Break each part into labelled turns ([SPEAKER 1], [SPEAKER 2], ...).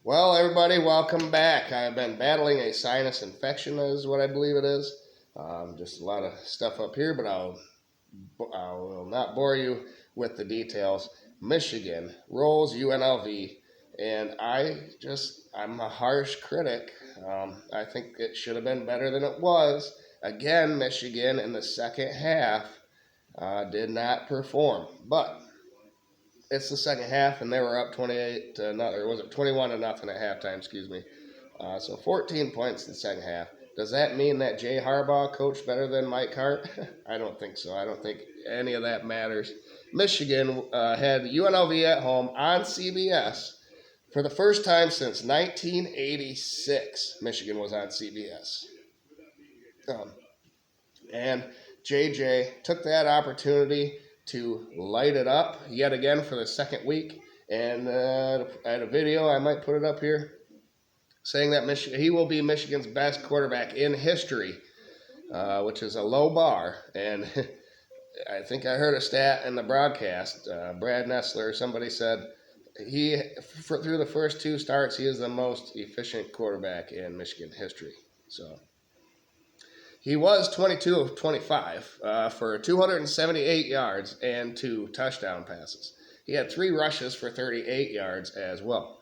[SPEAKER 1] Well, everybody, welcome back. I've been battling a sinus infection, is what I believe it is. Just a lot of stuff up here, but I will not bore you with the details. Michigan rolls UNLV, and I'm a harsh critic. I think it should have been better than it was. Again, Michigan in the second half did not perform, but it's the second half, and they were up 28 to nothing, or was it 21 to nothing at halftime? Excuse me. So 14 points in the second half. Does that mean that Jay Harbaugh coached better than Mike Hart? I don't think so. I don't think any of that matters. Michigan had UNLV at home on CBS for the first time since 1986. Michigan was on CBS. And JJ took that opportunity to light it up yet again for the second week. And I had a video, I might put it up here, saying that he will be Michigan's best quarterback in history, which is a low bar. And I think I heard a stat in the broadcast. Brad Nessler, somebody said through the first two starts, he is the most efficient quarterback in Michigan history. So he was 22 of 25 for 278 yards and 2 touchdown passes. He had 3 rushes for 38 yards as well.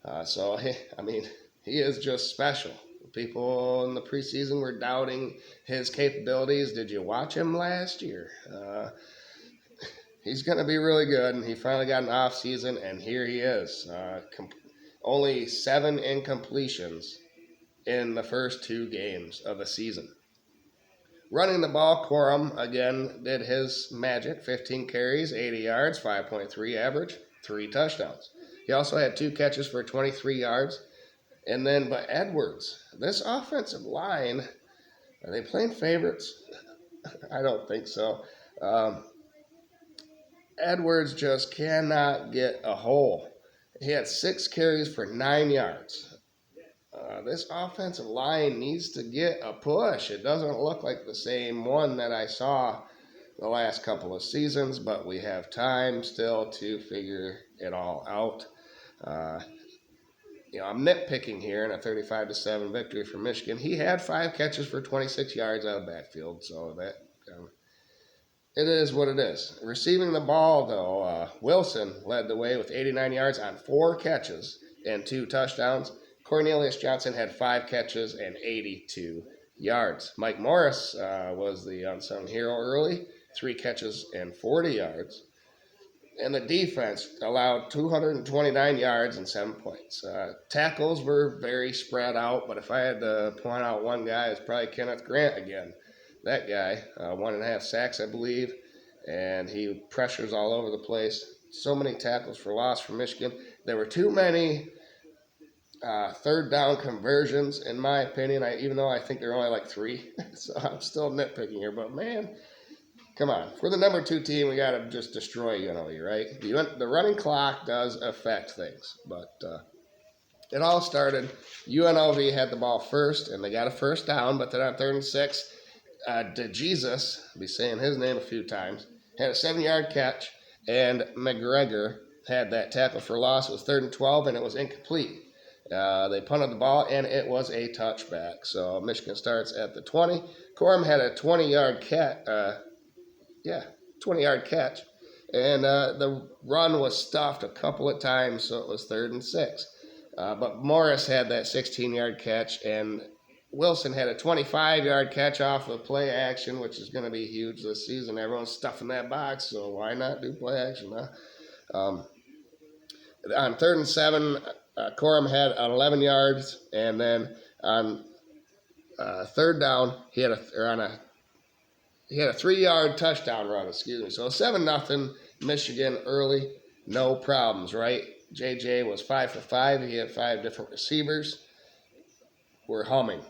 [SPEAKER 1] He is just special. People in the preseason were doubting his capabilities. Did you watch him last year? He's going to be really good, and he finally got an off season, and here he is. Only 7 incompletions in the first 2 games of the season. Running the ball, Corum again did his magic. 15 carries, 80 yards, 5.3 average, 3 touchdowns. He also had 2 catches for 23 yards. But Edwards, this offensive line, are they playing favorites? I don't think so. Edwards just cannot get a hole. He had 6 carries for 9 yards. This offensive line needs to get a push. It doesn't look like the same one that I saw the last couple of seasons, but we have time still to figure it all out. I'm nitpicking here in a 35-7 victory for Michigan. He had 5 catches for 26 yards out of the backfield, so that it is what it is. Receiving the ball, though, Wilson led the way with 89 yards on 4 catches and 2 touchdowns. Cornelius Johnson had 5 catches and 82 yards. Mike Morris was the unsung hero early, 3 catches and 40 yards. And the defense allowed 229 yards and 7 points. Tackles were very spread out, but if I had to point out one guy, it's probably Kenneth Grant again. That guy, 1.5 sacks, I believe, and he pressures all over the place. So many tackles for loss for Michigan. There were too many third down conversions, in my opinion, even though I think there are only like 3. So I'm still nitpicking here, but man, come on. For the number 2 team, we got to just destroy UNLV, right? The running clock does affect things, but it all started. UNLV had the ball first, and they got a first down, but then on 3rd and 6, DeJesus, I'll be saying his name a few times, had a 7-yard catch, and McGregor had that tackle for loss. It was 3rd and 12, and it was incomplete. They punted the ball, and it was a touchback. So Michigan starts at the 20. Corum had a 20-yard catch. 20-yard catch. And the run was stuffed a couple of times, so it was 3rd and 6. But Morris had that 16-yard catch, and Wilson had a 25-yard catch off of play action, which is going to be huge this season. Everyone's stuffing that box, so why not do play action, huh? On 3rd and 7, Corum had 11 yards, and then on 3rd down, he had a 3-yard touchdown run. So 7-0 Michigan early, no problems, right? JJ was 5 for 5. He had 5 different receivers. We're humming.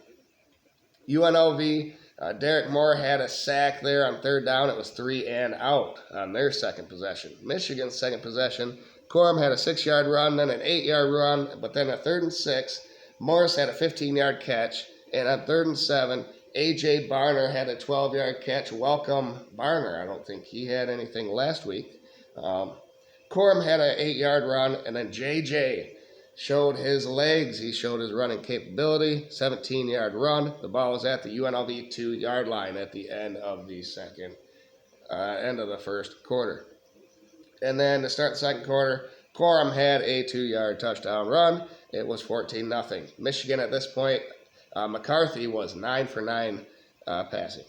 [SPEAKER 1] UNLV, Derek Moore had a sack there on 3rd down. It was 3 and out on their second possession. Michigan's second possession, Corum had a 6-yard run, then an 8-yard run, but then a 3rd and 6. Morris had a 15-yard catch, and on 3rd and 7, A.J. Barner had a 12-yard catch. Welcome, Barner. I don't think he had anything last week. Corum had an 8-yard run, and then J.J. showed his legs. He showed his running capability. 17-yard run. The ball was at the UNLV 2-yard line at the end of the first quarter. And then to start the second quarter, Corum had a 2-yard touchdown run. It was 14-0. Michigan at this point, McCarthy was 9 for 9 passing.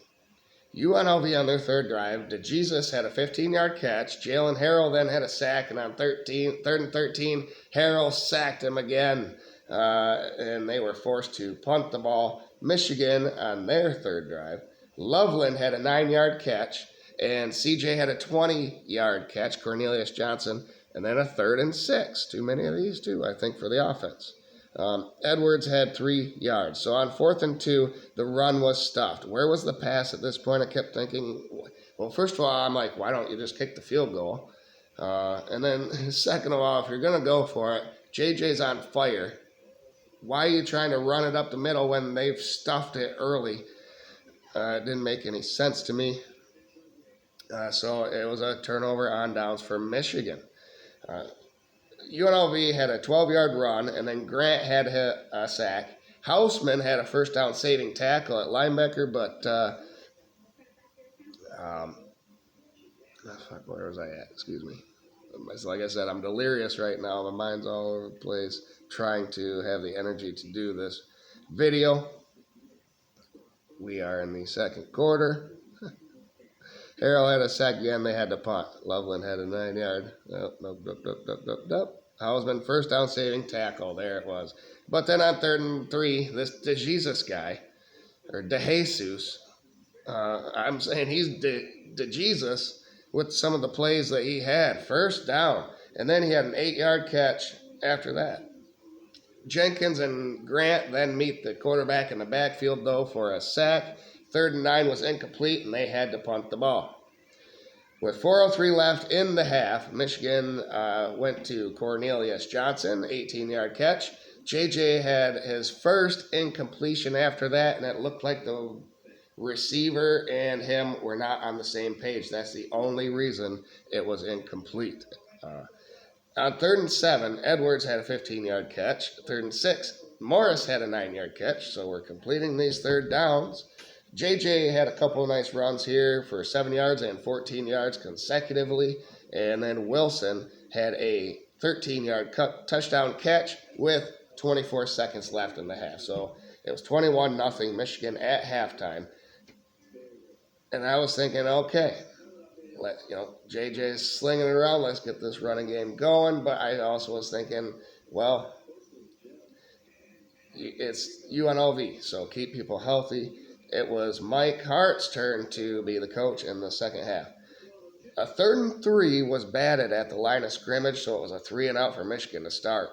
[SPEAKER 1] UNLV on their third drive, DeJesus had a 15-yard catch. Jalen Harrell then had a sack, and on third and 13, Harrell sacked him again, and they were forced to punt the ball. Michigan on their third drive, Loveland had a 9-yard catch, and CJ had a 20-yard catch, Cornelius Johnson, and then a 3rd and 6. Too many of these, too, I think, for the offense. Edwards had 3 yards. So on 4th and 2, the run was stuffed. Where was the pass at this point? I kept thinking, well, first of all, I'm like, why don't you just kick the field goal? And then second of all, if you're going to go for it, JJ's on fire. Why are you trying to run it up the middle when they've stuffed it early? It didn't make any sense to me. So it was a turnover on downs for Michigan. UNLV had a 12-yard run, and then Grant had a sack. Hausman had a first down saving tackle at linebacker, but where was I at? Excuse me. Like I said, I'm delirious right now. My mind's all over the place trying to have the energy to do this video. We are in the second quarter. Harrell had a sack again. They had to punt. Loveland had a 9-yard. Nope. Hausman first down saving tackle. There it was. But then on 3rd and 3, this DeJesus guy, or DeJesus, I'm saying he's DeJesus with some of the plays that he had. First down. And then he had an 8-yard catch after that. Jenkins and Grant then meet the quarterback in the backfield, though, for a sack. 3rd and 9 was incomplete, and they had to punt the ball. With 4:03 left in the half, Michigan went to Cornelius Johnson, 18-yard catch. JJ had his first incompletion after that, and it looked like the receiver and him were not on the same page. That's the only reason it was incomplete. On 3rd and 7, Edwards had a 15-yard catch. 3rd and 6, Morris had a 9-yard catch, so we're completing these third downs. JJ had a couple of nice runs here for 7 yards and 14 yards consecutively. And then Wilson had a 13-yard touchdown catch with 24 seconds left in the half. So it was 21-0 Michigan at halftime. And I was thinking, okay, JJ's slinging it around. Let's get this running game going. But I also was thinking, well, it's UNLV, so keep people healthy. It was Mike Hart's turn to be the coach in the second half. A 3rd and 3 was batted at the line of scrimmage, so it was a 3-and-out for Michigan to start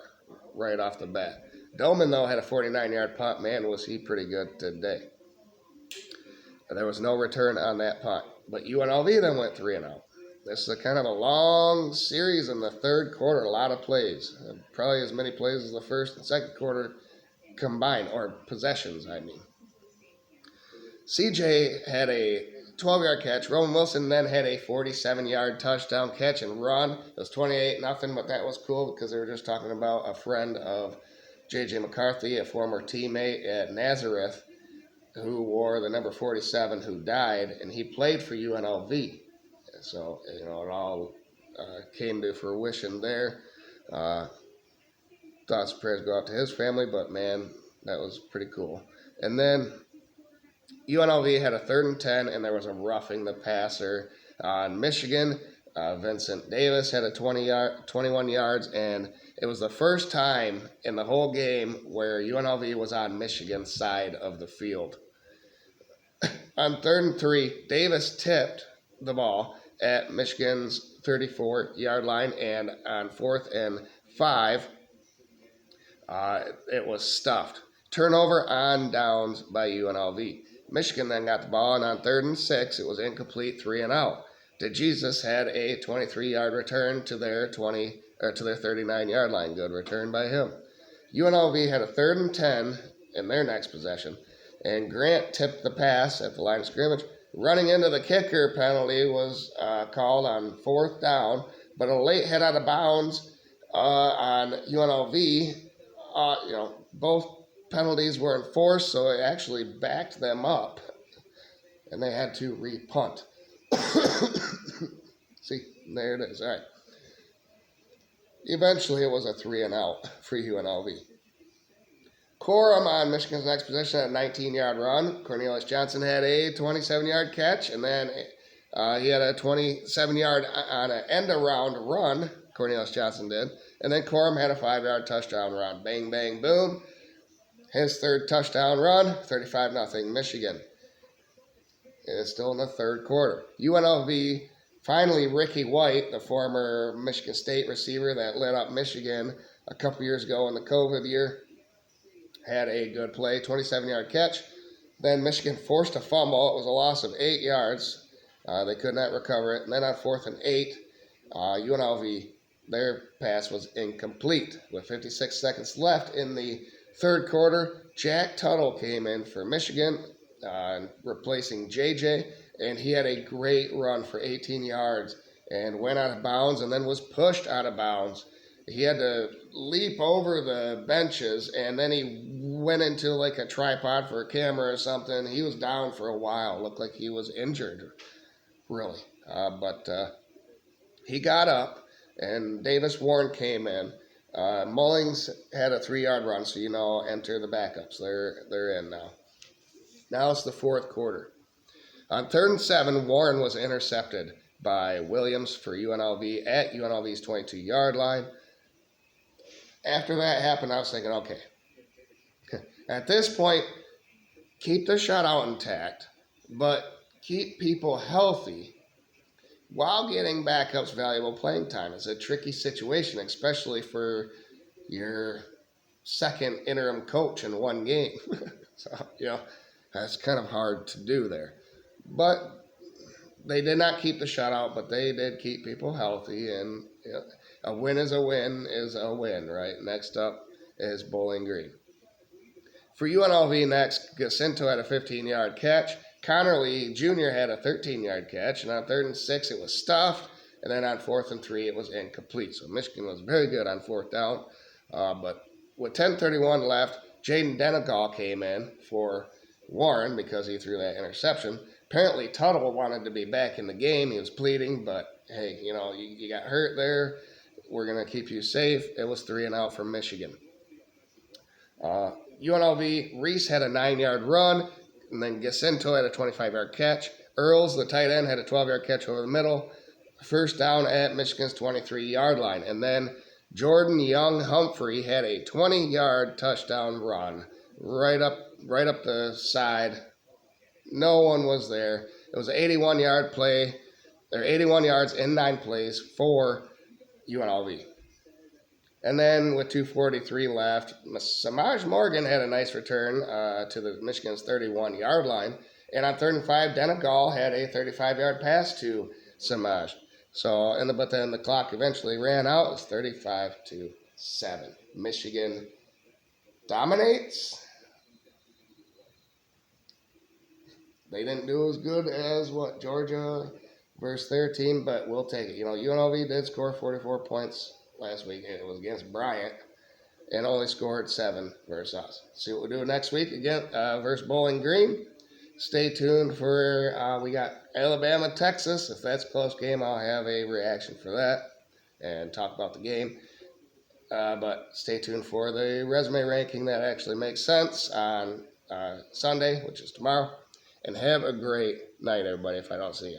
[SPEAKER 1] right off the bat. Doman, though, had a 49-yard punt. Man, was he pretty good today. There was no return on that punt. But UNLV then went 3-and-out. This is a kind of a long series in the third quarter, a lot of plays. Probably as many plays as the first and second quarter combined, or possessions, I mean. CJ had a 12-yard catch. Roman Wilson then had a 47-yard touchdown catch and run. It was 28-0, but that was cool because they were just talking about a friend of J.J. McCarthy, a former teammate at Nazareth, who wore the number 47, who died, and he played for UNLV. So, it all came to fruition there. Thoughts and prayers go out to his family, but man, that was pretty cool. And then UNLV had a 3rd and 10, and there was a roughing the passer on Michigan. Vincent Davis had a 21 yards, and it was the first time in the whole game where UNLV was on Michigan's side of the field. On 3rd and 3, Davis tipped the ball at Michigan's 34-yard line, and on 4th and 5, it was stuffed. Turnover on downs by UNLV. Michigan then got the ball, and on 3rd and 6, it was incomplete, 3-and-out. DeJesus had a 23-yard return to their 39-yard line. Good return by him. UNLV had a 3rd and 10 in their next possession, and Grant tipped the pass at the line of scrimmage. Running into the kicker penalty was called on 4th down, but a late hit out of bounds on UNLV both penalties were enforced, so it actually backed them up, and they had to re-punt. See, there it is. All right. Eventually, it was a 3-and-out for UNLV. Corum on Michigan's next possession at a 19-yard run. Cornelius Johnson had a 27-yard catch, and then he had a 27-yard on an end-around run. Cornelius Johnson did. And then Corum had a 5-yard touchdown run. Bang, bang, boom. His third touchdown run, 35-0 Michigan. It is still in the third quarter. UNLV, finally Ricky White, the former Michigan State receiver that lit up Michigan a couple years ago in the COVID year, had a good play, 27-yard catch. Then Michigan forced a fumble. It was a loss of 8 yards. They could not recover it. And then on 4th and 8, UNLV, their pass was incomplete. With 56 seconds left in the third quarter, Jack Tuttle came in for Michigan, replacing JJ, and he had a great run for 18 yards and went out of bounds and then was pushed out of bounds. He had to leap over the benches, and then he went into like a tripod for a camera or something. He was down for a while. Looked like he was injured, really. But he got up, and Davis Warren came in. Mullings had a 3-yard run, so enter the backups. They're in now. Now it's the fourth quarter. On 3rd and 7, Warren was intercepted by Williams for UNLV at UNLV's 22-yard line. After that happened, I was thinking, okay, at this point, keep the shutout intact, but keep people healthy while getting backups valuable playing time. It's a tricky situation, especially for your second interim coach in one game. So, that's kind of hard to do there. But they did not keep the shutout, but they did keep people healthy, and a win is a win, right? Next up is Bowling Green. For UNLV next, Jacinto had a 15-yard catch. Connerly Jr. had a 13-yard catch, and on 3rd and 6, it was stuffed, and then on 4th and 3, it was incomplete. So Michigan was very good on 4th down, but with 10:31 left, Jaden Denegal came in for Warren because he threw that interception. Apparently, Tuttle wanted to be back in the game. He was pleading, but hey, you got hurt there. We're going to keep you safe. It was 3-and-out for Michigan. UNLV, Reese had a 9-yard run, and then Jacinto had a 25-yard catch. Earls, the tight end, had a 12-yard catch over the middle. First down at Michigan's 23-yard line. And then Jordan Young-Humphrey had a 20-yard touchdown run right up the side. No one was there. It was an 81-yard play. There 81 yards in 9 plays for UNLV. And then with 2:43 left, Samaj Morgan had a nice return to the Michigan's 31-yard line. And on 3rd and 5, Denegal had a 35-yard pass to Samaj. So, but then the clock eventually ran out. It was 35-7. Michigan dominates. They didn't do as good as Georgia versus their team, but we'll take it. UNLV did score 44 points last week. It was against Bryant, and only scored 7 versus us. See what we do next week again versus Bowling Green. Stay tuned for we got Alabama, Texas. If that's a close game, I'll have a reaction for that and talk about the game. But stay tuned for the resume ranking that actually makes sense on Sunday, which is tomorrow. And have a great night, everybody, if I don't see you.